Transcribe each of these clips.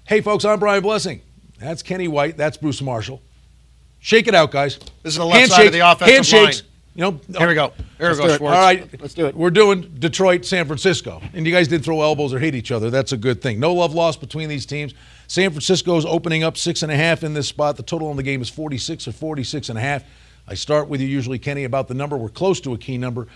Hey, folks, I'm Brian Blessing. That's Kenny White. That's Bruce Marshall. Shake it out, guys. This is the left side of the offensive handshakes. line. You know, Here we go. Here we go, Schwartz. All right. Let's do it. We're doing Detroit, San Francisco. And you guys didn't throw elbows or hit each other. That's a good thing. No love lost between these teams. San Francisco is opening up 6.5 in this spot. The total on the game is 46 or 46.5. I start with you usually, Kenny, about the number. We're close to a key number.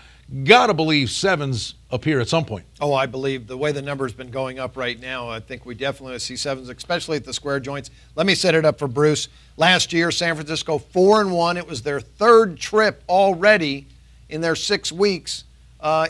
Gotta believe sevens appear at some point. Oh, I believe the way the number's been going up right now, I think we definitely see sevens, especially at the square joints. Let me set it up for Bruce. Last year, San Francisco 4-1. It was their third trip already in their 6 weeks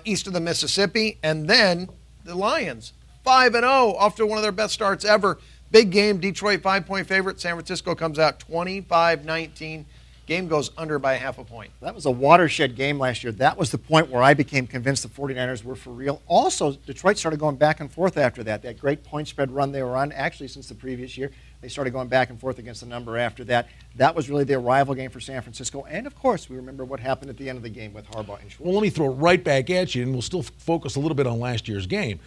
east of the Mississippi. And then the Lions, 5-0, off to one of their best starts ever. Big game, Detroit 5-point favorite. San Francisco comes out 25-19. Game goes under by half a point. That was a watershed game last year. That was the point where I became convinced the 49ers were for real. Also, Detroit started going back and forth after that. That great point spread run they were on, actually since the previous year, they started going back and forth against the number after that. That was really their rival game for San Francisco. And, of course, we remember what happened at the end of the game with Harbaugh and Schwartz. Well, let me throw it right back at you, and we'll still focus a little bit on last year's game.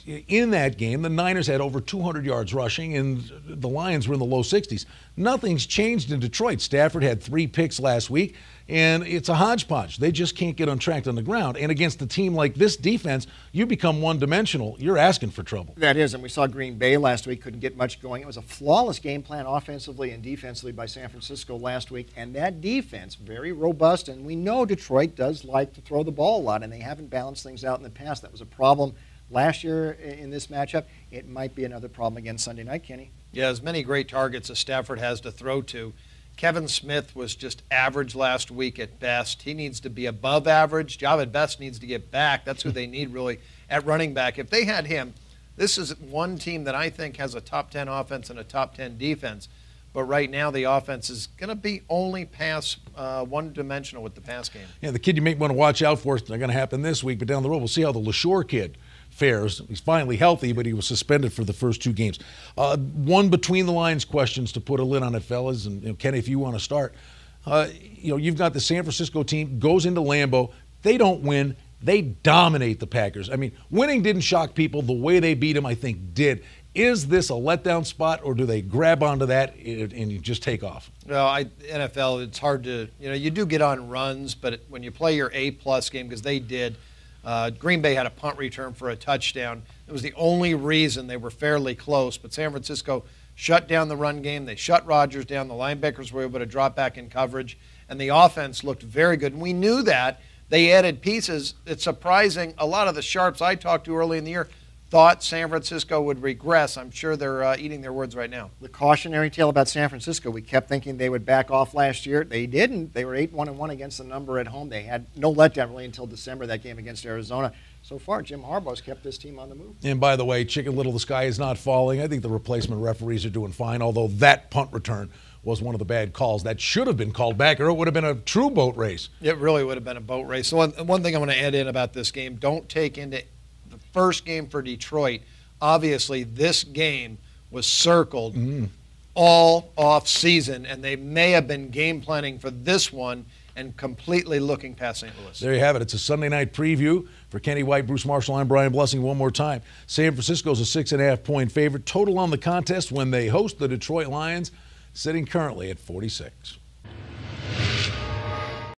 In that game, the Niners had over 200 yards rushing, and the Lions were in the low 60s. Nothing's changed in Detroit. Stafford had 3 picks last week, and it's a hodgepodge. They just can't get untracked on the ground. And against a team like this defense, you become one-dimensional. You're asking for trouble. That is, and we saw Green Bay last week, couldn't get much going. It was a flawless game plan offensively and defensively by San Francisco last week, and that defense, very robust, and we know Detroit does like to throw the ball a lot, and they haven't balanced things out in the past. That was a problem last year in this matchup. It might be another problem again Sunday night, Kenny. Yeah, as many great targets as Stafford has to throw to. Kevin Smith was just average last week at best. He needs to be above average. Jahvid Best needs to get back. That's who they need really at running back. If they had him, this is one team that I think has a top 10 offense and a top 10 defense. But right now the offense is going to be only pass one-dimensional with the pass game. Yeah, the kid you may want to watch out for is not going to happen this week, but down the road we'll see how the LaShore kid fares. He's finally healthy, but he was suspended for the first 2 games. One between the lines questions to put a lid on it, fellas, and Kenny, if you want to start. You've got the San Francisco team, goes into Lambeau. They don't win. They dominate the Packers. I mean, winning didn't shock people. The way they beat them, I think, did. Is this a letdown spot, or do they grab onto that and you just take off? Well, NFL, it's hard to, you do get on runs, but when you play your A-plus game, because they did, Green Bay had a punt return for a touchdown. It was the only reason they were fairly close, but San Francisco shut down the run game. They shut Rodgers down. The linebackers were able to drop back in coverage, and the offense looked very good. And we knew that. They added pieces. It's surprising. A lot of the sharps I talked to early in the year thought San Francisco would regress. I'm sure they're eating their words right now. The cautionary tale about San Francisco, we kept thinking they would back off last year. They didn't. They were 8-1-1 against the number at home. They had no letdown really until December, that game against Arizona. So far, Jim Harbaugh's kept this team on the move. And by the way, Chicken Little, the sky is not falling. I think the replacement referees are doing fine, although that punt return was one of the bad calls. That should have been called back, or it would have been a true boat race. It really would have been a boat race. So one thing I want to add in about this game, don't take into the first game for Detroit. Obviously, this game was circled all off season, and they may have been game planning for this one and completely looking past St. Louis. There you have it. It's a Sunday night preview for Kenny White, Bruce Marshall. I'm Brian Blessing. One more time. San Francisco's a 6.5-point favorite. Total on the contest when they host the Detroit Lions, sitting currently at 46.